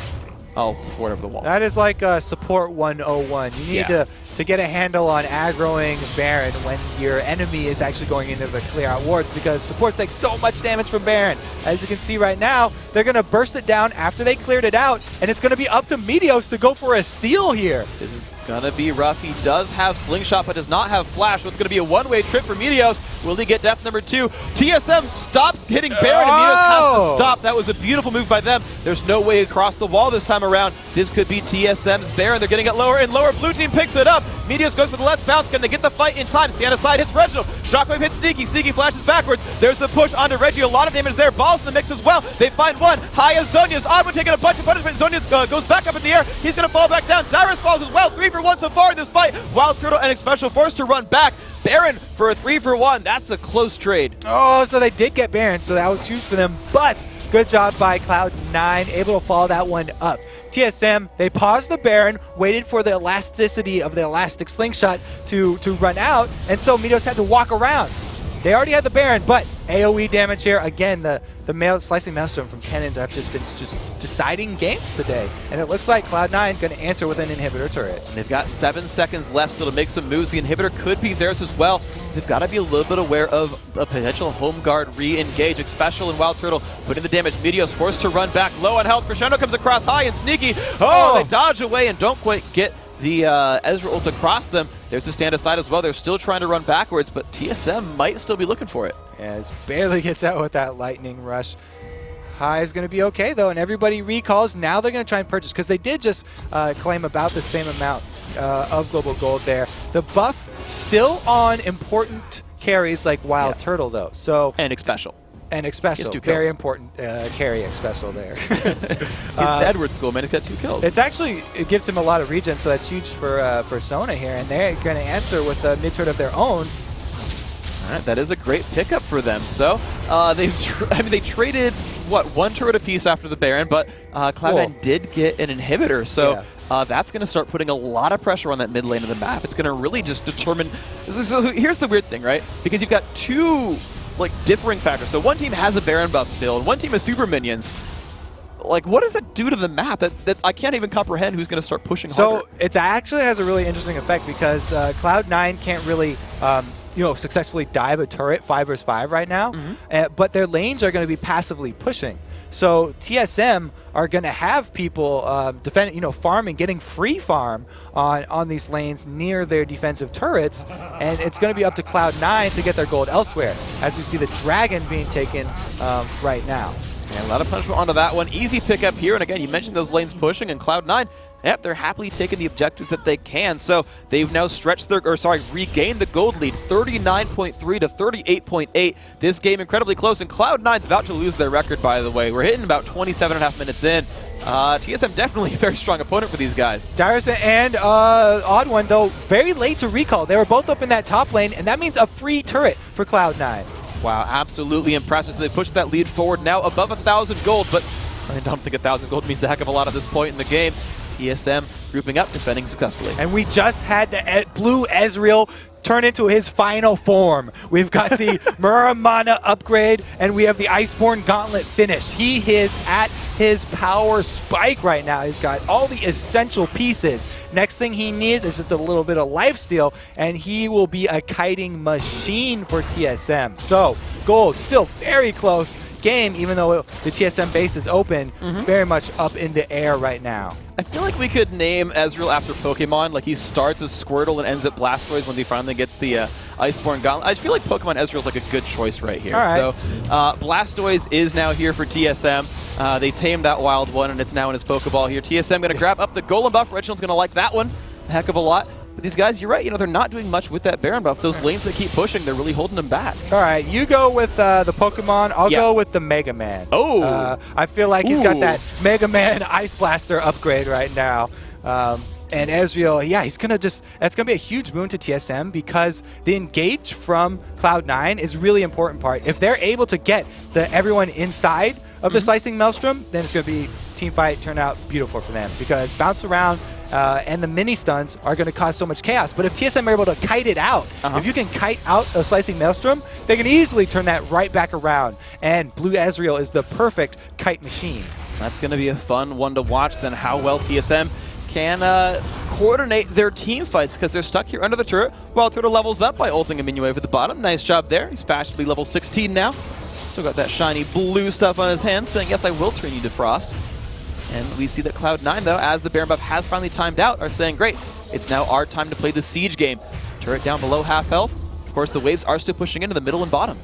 I'll ward over the wall. That is like support 101. You need to get a handle on aggroing Baron when your enemy is actually going into the clear out wards, because supports take so much damage from Baron. As you can see right now, they're going to burst it down after they cleared it out, and it's going to be up to Meteos to go for a steal here. This is going to be rough. He does have Slingshot, but does not have Flash, so it's going to be a one-way trip for Meteos. Will he get death number 2? TSM stops hitting Baron, and Meteos has to stop. That was a beautiful move by them. There's no way across the wall this time around. This could be TSM's Baron. They're getting it lower and lower. Blue team picks it up. Meteos goes for the left bounce. Can they get the fight in time? Stand aside, hits Reginald. Shockwave hits Sneaky. Sneaky flashes backwards. There's the push onto Reggie. A lot of damage there. Balls in the mix as well. They find one. High as Zonia's. Odd1 taking a bunch of punishment. Zonia goes back up in the air. He's going to fall back down. Dyrus falls as well. 3 for 1 so far in this fight. Wild Turtle and Special forced to run back. Baron for a 3 for 1. That's a close trade. Oh, so they did get Baron, so that was huge for them. But good job by Cloud9, able to follow that one up. TSM, they paused the Baron, waited for the elasticity of the elastic slingshot to run out, and so Meteos had to walk around. They already had the Baron, but AoE damage here. Again, the slicing maelstrom from cannons have just been deciding games today. And it looks like Cloud9 going to answer with an inhibitor turret. And they've got 7 seconds left still to make some moves. The inhibitor could be theirs as well. They've got to be a little bit aware of a potential home guard re-engage. Special and Wild Turtle putting the damage. Meteos forced to run back low on health. Crescendo comes across high and Sneaky. Oh, they dodge away and don't quite get the Ezra ult across them. There's a stand aside as well. They're still trying to run backwards, but TSM might still be looking for it. As barely gets out with that lightning rush. High is going to be okay, though, and everybody recalls. Now they're going to try and purchase, because they did just claim about the same amount of global gold there. The buff still on important carries like Wild Turtle, though. So and Special. And Special. Very important carry Special there. He's the Edward school, man. He's got 2 kills. It's actually, it gives him a lot of regen, so that's huge for Sona here, and they're going to answer with a mid-turret of their own. All right, that is a great pickup for them. So they traded, what, 1 turret apiece after the Baron, but Cloud9 did get an inhibitor. So that's going to start putting a lot of pressure on that mid lane of the map. It's going to really just determine. So here's the weird thing, right? Because you've got two like differing factors. So one team has a Baron buff still, and one team has super minions. Like, what does that do to the map? That I can't even comprehend who's going to start pushing harder. So it actually has a really interesting effect because Cloud9 can't really successfully dive a turret 5 versus 5 right now, but their lanes are going to be passively pushing. So TSM are going to have people farming, getting free farm on these lanes near their defensive turrets, and it's going to be up to Cloud9 to get their gold elsewhere, as you see the Dragon being taken right now. And a lot of punishment onto that one. Easy pickup here, and again, you mentioned those lanes pushing, and Cloud9, yep, they're happily taking the objectives that they can. So they've now regained the gold lead, 39.3 to 38.8. This game incredibly close, and Cloud9's about to lose their record, by the way. We're hitting about 27.5 minutes in. TSM definitely a very strong opponent for these guys. Dyrison and Odd One, though, very late to recall. They were both up in that top lane, and that means a free turret for Cloud9. Wow, absolutely impressive. So they pushed that lead forward, now above 1,000 gold, but I don't think 1,000 gold means a heck of a lot at this point in the game. TSM grouping up, defending successfully. And we just had the blue Ezreal turn into his final form. We've got the Muramana upgrade, and we have the Iceborne Gauntlet finished. He is at his power spike right now. He's got all the essential pieces. Next thing he needs is just a little bit of lifesteal, and he will be a kiting machine for TSM. So, gold still very close game, even though the TSM base is open, very much up in the air right now. I feel like we could name Ezreal after Pokemon. Like, he starts as Squirtle and ends at Blastoise when he finally gets the Iceborne Gauntlet. I feel like Pokemon Ezreal's like a good choice right here. All right. So Blastoise is now here for TSM. They tamed that wild one, and it's now in his Pokeball here. TSM going to grab up the Golem buff. Reginald's going to like that one a heck of a lot. But these guys, you're right, they're not doing much with that Baron buff. Those lanes that keep pushing, they're really holding them back. All right, you go with the Pokemon. I'll go with the Mega Man. Oh! I feel like he's got that Mega Man Ice Blaster upgrade right now. And Ezreal, yeah, that's gonna be a huge boon to TSM because the engage from Cloud9 is really important part. If they're able to get everyone inside of the Slicing Maelstrom, then it's gonna be team fight turn out beautiful for them because bounce around and the mini stuns are going to cause so much chaos. But if TSM are able to kite it out, if you can kite out a Slicing Maelstrom, they can easily turn that right back around. And Blue Ezreal is the perfect kite machine. That's going to be a fun one to watch, then how well TSM can coordinate their team fights because they're stuck here under the turret while Turtle levels up by ulting a minion wave at the bottom. Nice job there. He's fashionably level 16 now. Still got that shiny blue stuff on his hand saying, yes, I will turn you to Frost. And we see that Cloud9, though, as the Baron buff has finally timed out, are saying, great, it's now our time to play the Siege game. Turret down below half health. Of course, the waves are still pushing into the middle and bottom.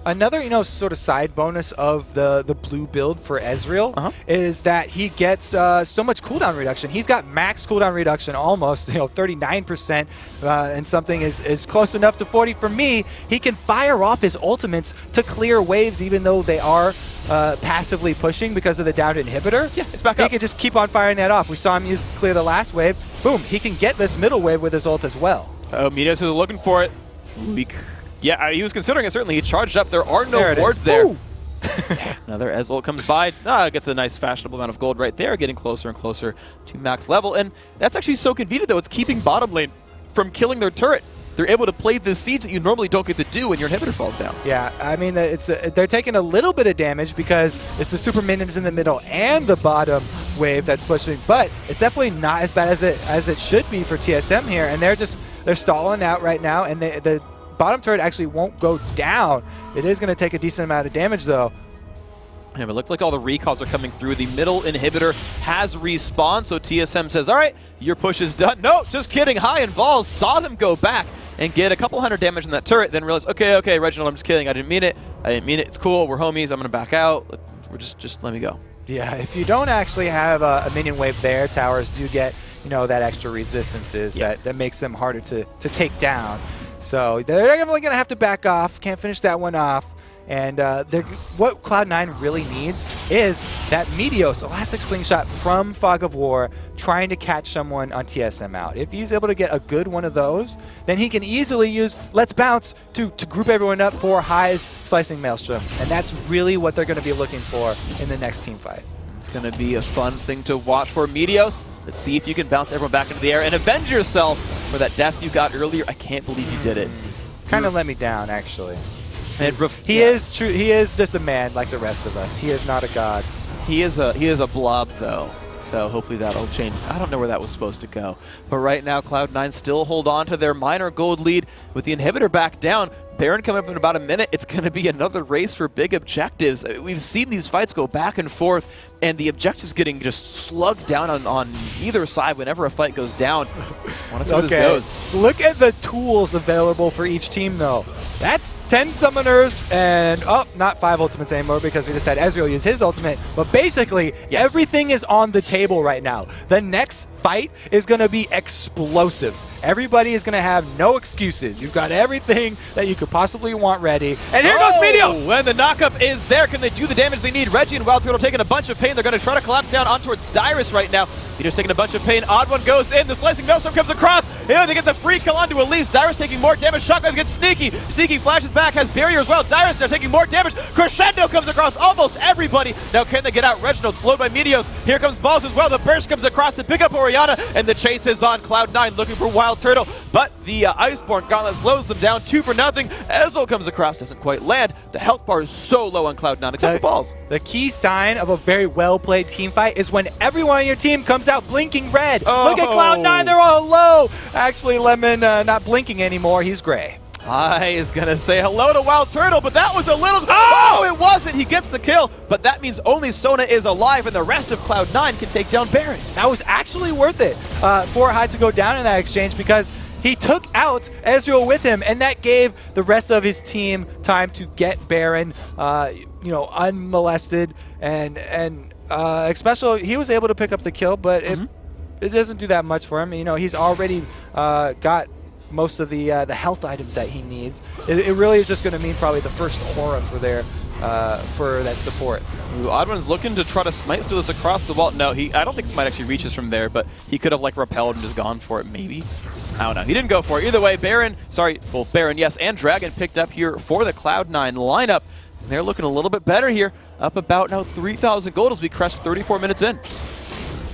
Another, sort of side bonus of the blue build for Ezreal is that he gets so much cooldown reduction. He's got max cooldown reduction almost, 39%, and something is close enough to 40 for me. He can fire off his ultimates to clear waves even though they are passively pushing because of the downed inhibitor. Yeah, it's back up. He can just keep on firing that off. We saw him use to clear the last wave. Boom, he can get this middle wave with his ult as well. Meteos is looking for it. Yeah, he was considering it, certainly. He charged up. There are no wards there. Another Ezreal comes by. Gets a nice fashionable amount of gold right there, getting closer and closer to max level. And that's actually so convenient, though. It's keeping bottom lane from killing their turret. They're able to play the siege that you normally don't get to do when your inhibitor falls down. Yeah, I mean, they're taking a little bit of damage because it's the super minions in the middle and the bottom wave that's pushing. But it's definitely not as bad as it should be for TSM here. And they're stalling out right now, and the bottom turret actually won't go down. It is going to take a decent amount of damage, though. Yeah, but it looks like all the recalls are coming through. The middle inhibitor has respawned, so TSM says, all right, your push is done. No, just kidding. High and Balls saw them go back and get a couple hundred damage on that turret, then realized, okay, Reginald, I'm just kidding. I didn't mean it. It's cool. We're homies. I'm going to back out. Just let me go. Yeah, if you don't actually have a minion wave there, towers do get, that extra resistances that makes them harder to take down. So they're definitely going to have to back off. Can't finish that one off. And what Cloud9 really needs is that Meteos, Elastic Slingshot from Fog of War, trying to catch someone on TSM out. If he's able to get a good one of those, then he can easily use Let's Bounce to group everyone up for High's Slicing Maelstrom. And that's really what they're going to be looking for in the next team fight. It's going to be a fun thing to watch for Meteos. Let's see if you can bounce everyone back into the air and avenge yourself for that death you got earlier. I can't believe you did it. Kind of let me down, actually. He is true. He is just a man like the rest of us. He is not a god. He is a blob, though. So hopefully that'll change. I don't know where that was supposed to go. But right now, Cloud9 still hold on to their minor gold lead with the inhibitor back down. Baron coming up in about a minute. It's going to be another race for big objectives. We've seen these fights go back and forth, and the objectives getting just slugged down on either side whenever a fight goes down. I want to see how this goes. Look at the tools available for each team, though. That's 10 summoners and, not 5 ultimates anymore because we just had Ezreal use his ultimate. But basically, everything is on the table right now. The next fight is going to be explosive. Everybody is going to have no excuses. You've got everything that you could possibly want ready. And here goes Meteos! When the knockup is there, can they do the damage they need? Reggie and Wild Turtle taking a bunch of pain. They're going to try to collapse down on towards Dyrus right now. Meteos taking a bunch of pain. Odd one goes in. The slicing Maelstrom comes across. Here they get the free kill onto Elise. Dyrus taking more damage. Shotgun gets Sneaky. Sneaky flashes back, has barrier as well. Dyrus now taking more damage. Crescendo comes across almost everybody. Now can they get out? Reginald slowed by Meteos. Here comes Balls as well. The burst comes across to pick up Orianna, and the chase is on. Cloud9 looking for Wild Turtle, but the Iceborne Gauntlet slows them down 2-0. Ezreal comes across, doesn't quite land. The health bar is so low on Cloud9, except for Balls. The key sign of a very well-played team fight is when everyone on your team comes out blinking red. Look at Cloud9, they're all low. Actually, Lemon not blinking anymore, he's gray. I is going to say hello to Wild Turtle, but that was a little... Oh, it wasn't! He gets the kill, but that means only Sona is alive, and the rest of Cloud9 can take down Baron. That was actually worth it for Hyde to go down in that exchange because he took out Ezreal with him, and that gave the rest of his team time to get Baron, unmolested, and especially he was able to pick up the kill, but it doesn't do that much for him. You know, he's already got most of the health items that he needs. It really is just going to mean probably the first aura for that support. Odd One's looking to try to smite steal this across the wall. No, I don't think Smite actually reaches from there, but he could have like repelled and just gone for it maybe. I don't know. He didn't go for it. Either way, Baron, yes, and Dragon picked up here for the Cloud9 lineup. And they're looking a little bit better here. Up about now 3,000 gold as we crest 34 minutes in.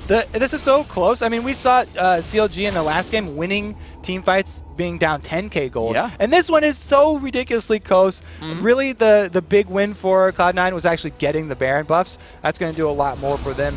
This is so close. I mean, we saw CLG in the last game winning team fights being down 10k gold. Yeah. And this one is so ridiculously close. Really, the big win for Cloud9 was actually getting the Baron buffs. That's going to do a lot more for them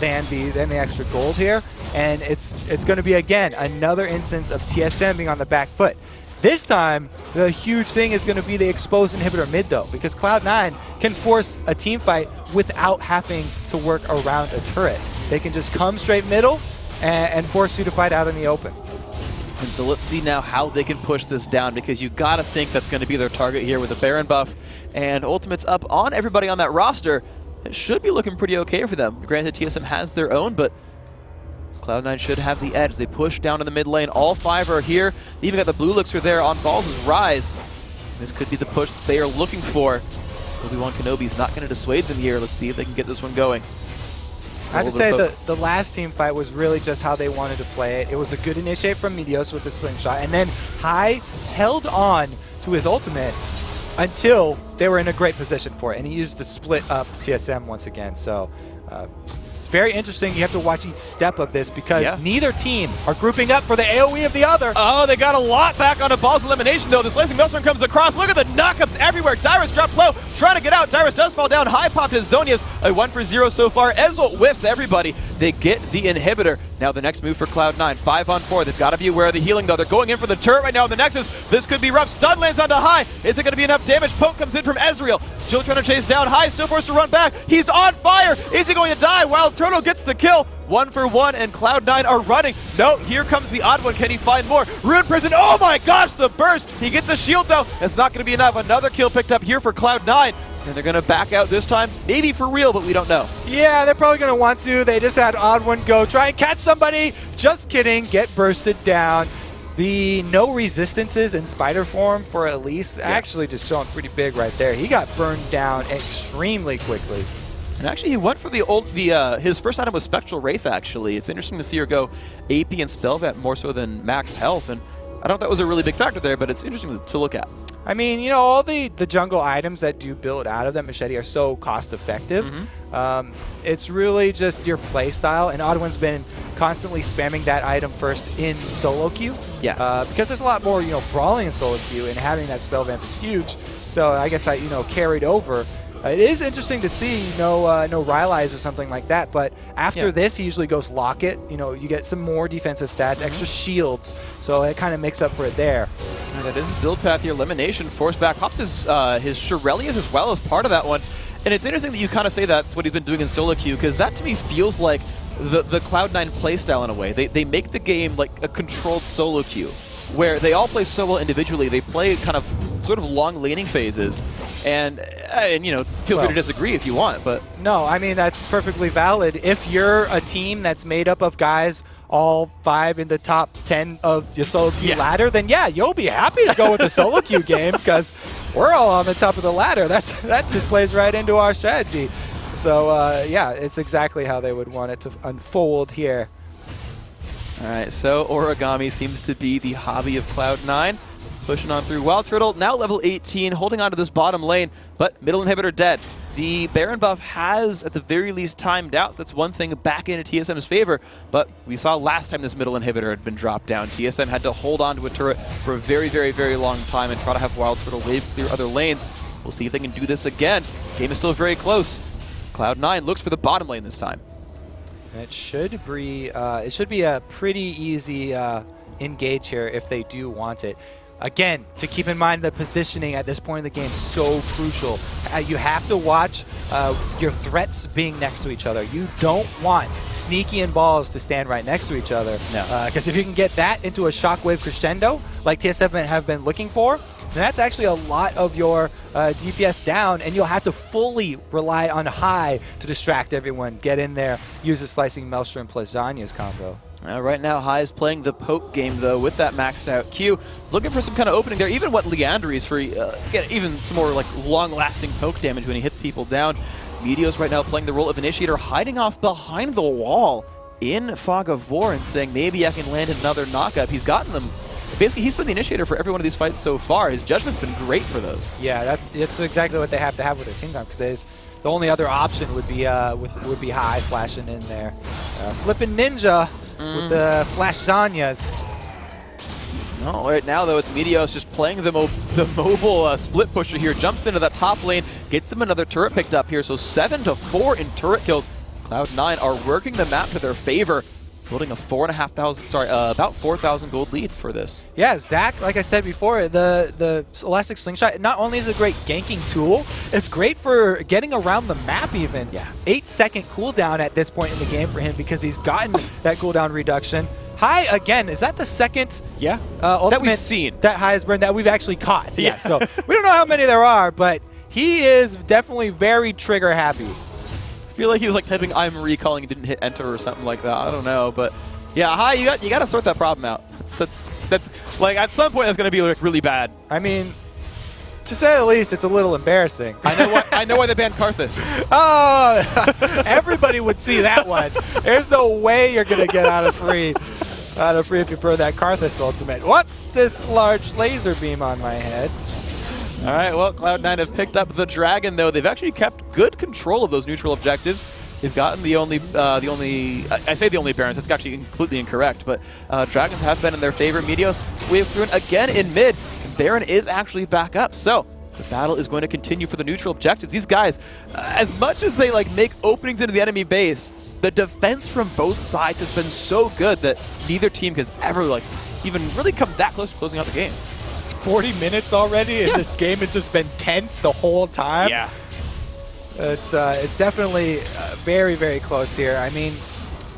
than the extra gold here. And it's going to be, again, another instance of TSM being on the back foot. This time, the huge thing is going to be the exposed inhibitor mid, though, because Cloud9 can force a team fight without having to work around a turret. They can just come straight middle and force you to fight out in the open. And so let's see now how they can push this down, because you got to think that's going to be their target here with the Baron buff. And Ultimate's up on everybody on that roster. It should be looking pretty okay for them. Granted, TSM has their own, but Cloud9 should have the edge. They push down to the mid lane. All 5 are here. They even got the blue elixir there on Balls' Rise. This could be the push that they are looking for. Obi-Wan Kenobi's not going to dissuade them here. Let's see if they can get this one going. I have to say the last team fight was really just how they wanted to play it. It was a good initiate from Meteos with the slingshot, and then Hai held on to his ultimate until they were in a great position for it, and he used to split up TSM once again. So it's very interesting. You have to watch each step of this because neither team are grouping up for the AoE of the other. Oh, they got a lot back on a Balls elimination, though. The slicing Maelstrom comes across. Look at the knockups everywhere. Dyrus dropped low, trying to get out. Dyrus does fall down. High popped his Zonius. A 1-for-0 so far. Ezreal whiffs everybody. They get the inhibitor. Now the next move for Cloud9. 5-on-4. They've got to be aware of the healing, though. They're going in for the turret right now in the Nexus. This could be rough. Stun lands onto High. Is it going to be enough damage? Poke comes in from Ezreal. Still trying to chase down High. Still forced to run back. He's on fire. Is he going to die? Wild Turtle gets the kill. 1-for-1, and Cloud9 are running. No, here comes the odd one. Can he find more? Ruined Prison. Oh my gosh, the burst. He gets a shield, though. It's not going to be enough. Another kill picked up here for Cloud9. And they're going to back out this time. Maybe for real, but we don't know. Yeah, they're probably going to want to. They just had odd one go. Try and catch somebody. Just kidding. Get bursted down. The no resistances in spider form for Elise actually just showing pretty big right there. He got burned down extremely quickly. And actually, he went for his first item was Spectral Wraith, actually. It's interesting to see her go AP and Spell Vet more so than max health. And I don't know if that was a really big factor there, but it's interesting to look at. I mean, you know, all the jungle items that do build out of that machete are so cost effective. It's really just your play style, and Audwin's been constantly spamming that item first in solo queue. Yeah. Because there's a lot more, you know, brawling in solo queue, and having that spell vamp is huge. So I guess I, you know, carried over. It is interesting to see no Rylai's or something like that, but after this, he usually goes Locket. You know, you get some more defensive stats, extra shields, so it kind of makes up for it there. And that is a build path here. Elimination, force back, pops his Shurelius as well as part of that one. And it's interesting that you kind of say that's what he's been doing in solo queue, because that to me feels like the Cloud9 playstyle in a way. They make the game like a controlled solo queue, where they all play so well individually. They play kind of sort of long laning phases, and you know, feel free to disagree if you want, but no, I mean that's perfectly valid. If you're a team that's made up of guys all 5 in the top 10 of your solo queue ladder, then yeah, you'll be happy to go with the solo queue game because we're all on the top of the ladder. That just plays right into our strategy. So yeah, it's exactly how they would want it to unfold here. All right, so Origami seems to be the hobby of Cloud9. Pushing on through. Wild Turtle, now level 18, holding on to this bottom lane, but middle inhibitor dead. The Baron buff has, at the very least, timed out, so that's one thing back into TSM's favor, but we saw last time this middle inhibitor had been dropped down. TSM had to hold on to a turret for a very, very, very long time and try to have Wild Turtle wave clear other lanes. We'll see if they can do this again. Game is still very close. Cloud9 looks for the bottom lane this time. It should be a pretty easy engage here if they do want it. Again, to keep in mind the positioning at this point in the game is so crucial. You have to watch your threats being next to each other. You don't want Sneaky and Balls to stand right next to each other. Because if you can get that into a shockwave crescendo, like TSM have been looking for, then that's actually a lot of your DPS down, and you'll have to fully rely on High to distract everyone. Get in there, use a Slicing Maelstrom plus Zanya's combo. Right now, High is playing the poke game, though, with that maxed out Q. Looking for some kind of opening there. Even what Leandry's for get even some more like long-lasting poke damage when he hits people down. Meteo's right now playing the role of initiator, hiding off behind the wall in Fog of War and saying, maybe I can land another knockup. He's gotten them. Basically, he's been the initiator for every one of these fights so far. His judgment's been great for those. Yeah, that's exactly what they have to have with their team time, because the only other option would be High flashing in there. Flipping Ninja with the Flash Zanyas. No, right now, though, it's Meteos just playing the mobile split pusher here. Jumps into that top lane, gets them another turret picked up here. So 7-4 in turret kills. Cloud9 are working the map to their favor, building a about 4,000 gold lead for this. Yeah, Zach, like I said before, the Elastic Slingshot, not only is it a great ganking tool, it's great for getting around the map even. Yeah. 8-second cooldown at this point in the game for him because he's gotten that cooldown reduction. High, again, is that the second ultimate that we've seen? That High has burned that we've actually caught. Yeah, so we don't know how many there are, but he is definitely very trigger happy. I feel like he was like typing I'm recalling and didn't hit enter or something like that. I don't know, but yeah, High, you got to sort that problem out. That's like at some point that's going to be like really bad. I mean, to say the least, it's a little embarrassing. I know why they banned Karthus. Oh, everybody would see that one. There's no way you're going to get out of free if you burn that Karthus ultimate. What's this large laser beam on my head? All right, well, Cloud9 have picked up the Dragon, though. They've actually kept good control of those neutral objectives. They've gotten the only Barons. That's actually completely incorrect, but Dragons have been in their favor. Meteos wave through again in mid. Baron is actually back up, so the battle is going to continue for the neutral objectives. These guys, as much as they like make openings into the enemy base, the defense from both sides has been so good that neither team has ever like even really come that close to closing out the game. 40 minutes already, and this game has just been tense the whole time. Yeah. It's definitely very, very close here. I mean,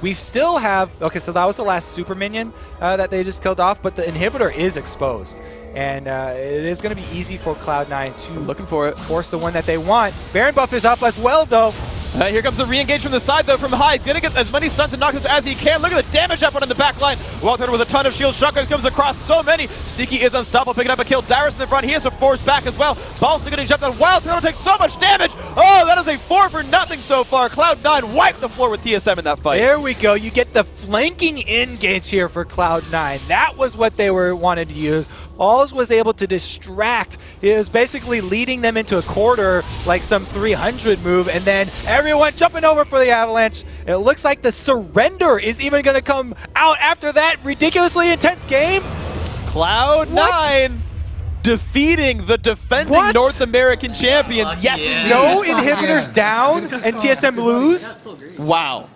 we still have... Okay, so that was the last super minion that they just killed off, but the inhibitor is exposed. And it is going to be easy for Cloud9 to looking for it, force the one that they want. Baron buff is up as well, though. Here comes the re-engage from the side, though, from High. Gonna get as many stuns and knockdowns as he can. Look at the damage output on the back line. Wild Turtle with a ton of shields. Shotgun comes across so many. Sneaky is unstoppable, picking up a kill. Darius in the front. He has to force back as well. Ball's still getting jumped on. Wild Turtle takes so much damage. Oh, that is a 4-for-0 so far. Cloud9 wiped the floor with TSM in that fight. There we go. You get the flanking engage here for Cloud9. That was what they wanted to use. Alls was able to distract. He was basically leading them into a quarter like some 300 move, and then everyone jumping over for the Avalanche. It looks like the surrender is even going to come out after that ridiculously intense game. Cloud9 defeating the defending North American champions. Yes, indeed. No inhibitors down and TSM lose? Wow.